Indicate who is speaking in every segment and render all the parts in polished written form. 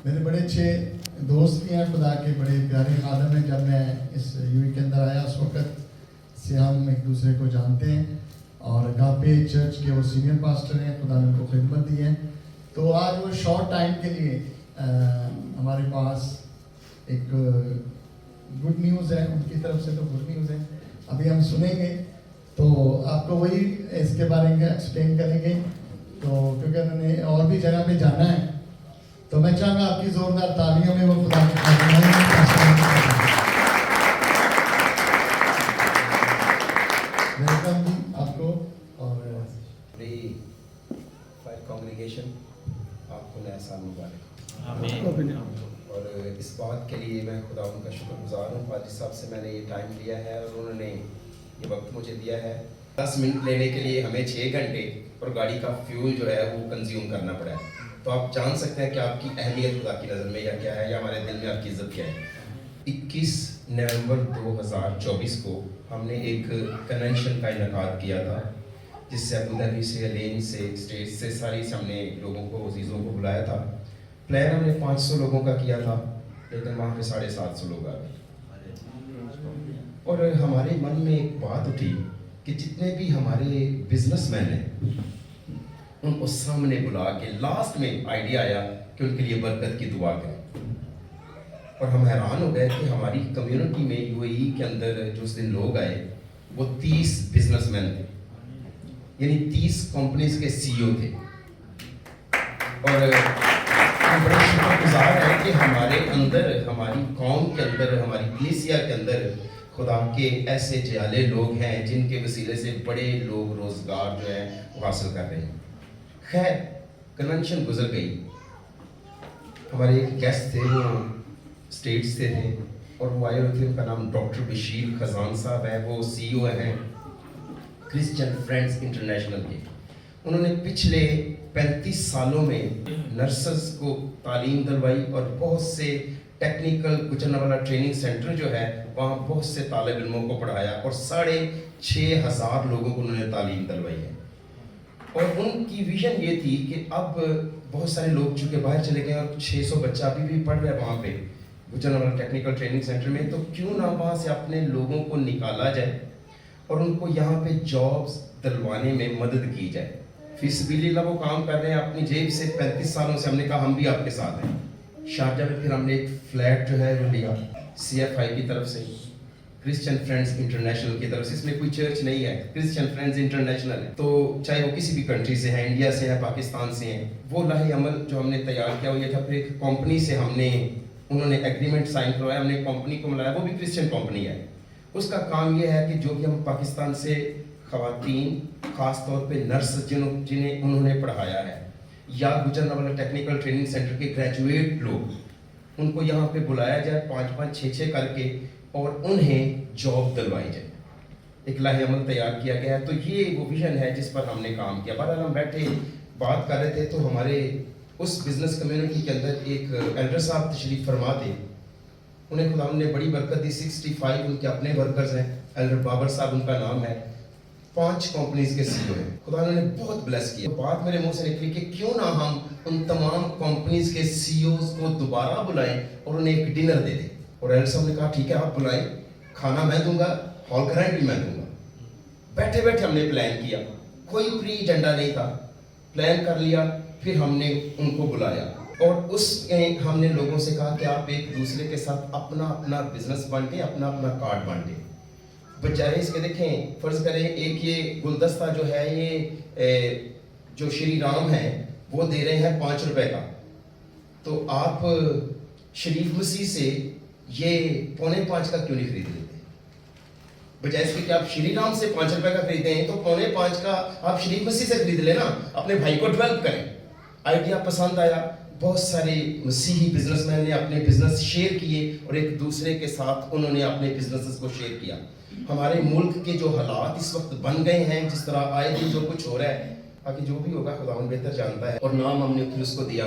Speaker 1: میرے بڑے اچھے دوست بھی ہیں خدا کے, بڑے پیارے خادم ہیں. جب میں اس یو اے کے اندر آیا اس وقت سے ہم ایک دوسرے کو جانتے ہیں اور اگاپے چرچ کے وہ سینئر پاسٹر ہیں, خدا نے ان کو خدمت دی ہے. تو آج وہ شارٹ ٹائم کے لیے ہمارے پاس ایک گڈ نیوز ہے, ان کی طرف سے تو گڈ نیوز ہے, ابھی ہم سنیں گے تو آپ کو وہی اس کے بارے میں ایکسپلین کریں گے. تو کیونکہ انہوں نے اور بھی جگہ پہ جانا ہے تو میں چاہوں گا آپ کی زوردار تالیوں میں وہ خدا ویلکم جی آپ کو. اور
Speaker 2: کانگریگیشن آپ کو نیا سال مبارک.
Speaker 3: آمین.
Speaker 2: اور اس بات کے لیے میں خدا ان کا شکر گزار ہوں, پادری صاحب سے میں نے یہ ٹائم لیا ہے اور انہوں نے یہ وقت مجھے دیا ہے. 10 منٹ لینے کے لیے ہمیں 6 گھنٹے اور گاڑی کا فیول جو ہے وہ کنزیوم کرنا پڑا ہے. تو آپ جان سکتے ہیں کہ آپ کی اہمیت خدا کی نظر میں یا کیا ہے, یا ہمارے دل میں آپ کی عزت کیا ہے. 21 نومبر 2024 کو ہم نے ایک کنونشن کا انعقاد کیا تھا, جس سے ابوظہبی سے, الین سے, اسٹیٹ سے, ساری سے ہم نے لوگوں کو, عزیزوں کو بلایا تھا. پلان ہم نے 500 لوگوں کا کیا تھا, لیکن وہاں پہ 750 لوگ آ گئے. اور ہمارے من میں ایک بات اٹھی کہ جتنے بھی ہمارے بزنس مین ہیں ان کو سامنے بلا کے لاسٹ میں آئیڈیا آیا کہ ان کے لیے برکت کی دعا کریں. اور ہم حیران ہو گئے کہ ہماری کمیونٹی میں یو اے ای کے اندر جو اس دن لوگ آئے وہ 30 بزنس مین تھے, یعنی 30 کمپنیز کے سی او تھے. اور ہم بڑے شکر گزار ہیں کہ ہمارے اندر, ہماری قوم کے اندر, ہماری کلیسیا کے اندر خدا کے ایسے جیالے لوگ ہیں جن کے وسیلے سے بڑے لوگ روزگار جو ہے وہ حاصل کر رہے ہیں. خیر کنونشن گزر گئی. ہمارے ایک گیسٹ تھے, وہ اسٹیٹس سے تھے اور وہ آئے ہوئے تھے. ان کا نام ڈاکٹر بشیر خزان صاحب ہے, وہ سی او ہیں کرسچن فرینڈز انٹرنیشنل کے. انہوں نے پچھلے 35 سالوں میں نرسز کو تعلیم دلوائی اور بہت سے ٹیکنیکل گجرانوالہ ٹریننگ سینٹر جو ہے وہاں بہت سے طالب علموں کو پڑھایا اور 6,500 لوگوں کو انہوں نے تعلیم دلوائی ہے. اور ان کی ویژن یہ تھی کہ اب بہت سارے لوگ چونکہ باہر چلے گئے اور 600 بچہ ابھی بھی پڑھ رہے ہیں وہاں پہ گجرانوالہ ٹیکنیکل ٹریننگ سینٹر میں, تو کیوں نہ وہاں سے اپنے لوگوں کو نکالا جائے اور ان کو یہاں پہ جابز دلوانے میں مدد کی جائے. فی سبیل اللہ وہ کام کر رہے ہیں اپنی جیب سے. 35 سالوں سے ہم نے کہا ہم بھی آپ کے ساتھ ہیں. شارجہ میں پھر ہم نے ایک فلیٹ جو ہے وہ لیا سی ایف آئی کی طرف سے, کرسچن فرینڈز انٹرنیشنل کی طرف سے. اس میں کوئی چرچ نہیں ہے, کرسچن فرینڈز انٹرنیشنل ہے. تو چاہے وہ کسی بھی کنٹری سے ہیں, انڈیا سے ہیں, پاکستان سے ہیں, وہ لاہ عمل جو ہم نے تیار کیا وہ یہ تھا. پھر ایک کمپنی سے ہم نے, انہوں نے ایگریمنٹ سائن کروایا, ہم نے کمپنی کو ملایا, وہ بھی کرسچن کمپنی ہے. اس کا کام یہ ہے کہ جو بھی ہم پاکستان سے خواتین, خاص طور پہ نرس جنہیں انہوں نے پڑھایا ہے, یا گجرانوالہ ٹیکنیکل ٹریننگ سینٹر کے گریجویٹ لوگ, ان کو یہاں پہ بلایا جائے 5-5, 6-6 کر کے اور انہیں جاب دلوائی جائے. ایک لاہ عمل تیار کیا گیا ہے. تو یہ وہ ویژن ہے جس پر ہم نے کام کیا. بہرحال ہم بیٹھے بات کر رہے تھے تو ہمارے اس بزنس کمیونٹی کے اندر ایک ایلڈر صاحب تشریف فرما تھے. انہیں خدا نے بڑی برکت دی. 65 ان کے اپنے ورکرز ہیں. ایلڈر بابر صاحب ان کا نام ہے. 5 کمپنیز کے سی او ہیں. خدا نے بہت بلیس کیا. بات میرے منہ سے نکلی کہ کیوں نہ ہم ان تمام کمپنیز کے سی اوز کو دوبارہ بلائیں اور انہیں ایک ڈنر دے دیں. اور ایلڈر صاحب نے کہا ٹھیک ہے آپ بلائیں, کھانا میں دوں گا, ہال گرانٹ بھی میں دوں گا. بیٹھے بیٹھے ہم نے پلان کیا, کوئی پری ایجنڈا نہیں تھا, پلان کر لیا. پھر ہم نے ان کو بلایا اور اس میں ہم نے لوگوں سے کہا کہ آپ ایک دوسرے کے ساتھ اپنا اپنا بزنس بانٹیں, اپنا اپنا کارڈ بانٹیں. بجائے اس کے دیکھیں, فرض کریں ایک یہ گلدستہ جو ہے یہ جو شری رام ہے وہ دے رہے ہیں 5 روپے کا, تو آپ شریف مسیح سے یہ 4.25 کا کیوں نہیں خرید لیتے؟ بجائے اس کے کہ آپ شری رام سے 5 روپے کا خریدیں ہیں تو 4.25 کا آپ شریف مسیح سے خرید لینا, اپنے بھائی کو ڈیولپ کریں. آئیڈیا پسند آیا. بہت سارے مسیحی بزنس مین نے اپنے بزنس شیئر کیے اور ایک دوسرے کے ساتھ انہوں نے اپنے بزنسز کو شیئر کیا. ہمارے ملک کے جو حالات اس وقت بن گئے ہیں, جس طرح آئے دن جو کچھ ہو رہا ہے, باقی جو بھی ہوگا خداوند بہتر جانتا ہے. اور نام ہم نے پھر اس کو دیا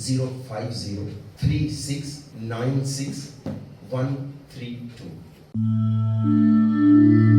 Speaker 2: 05036961132।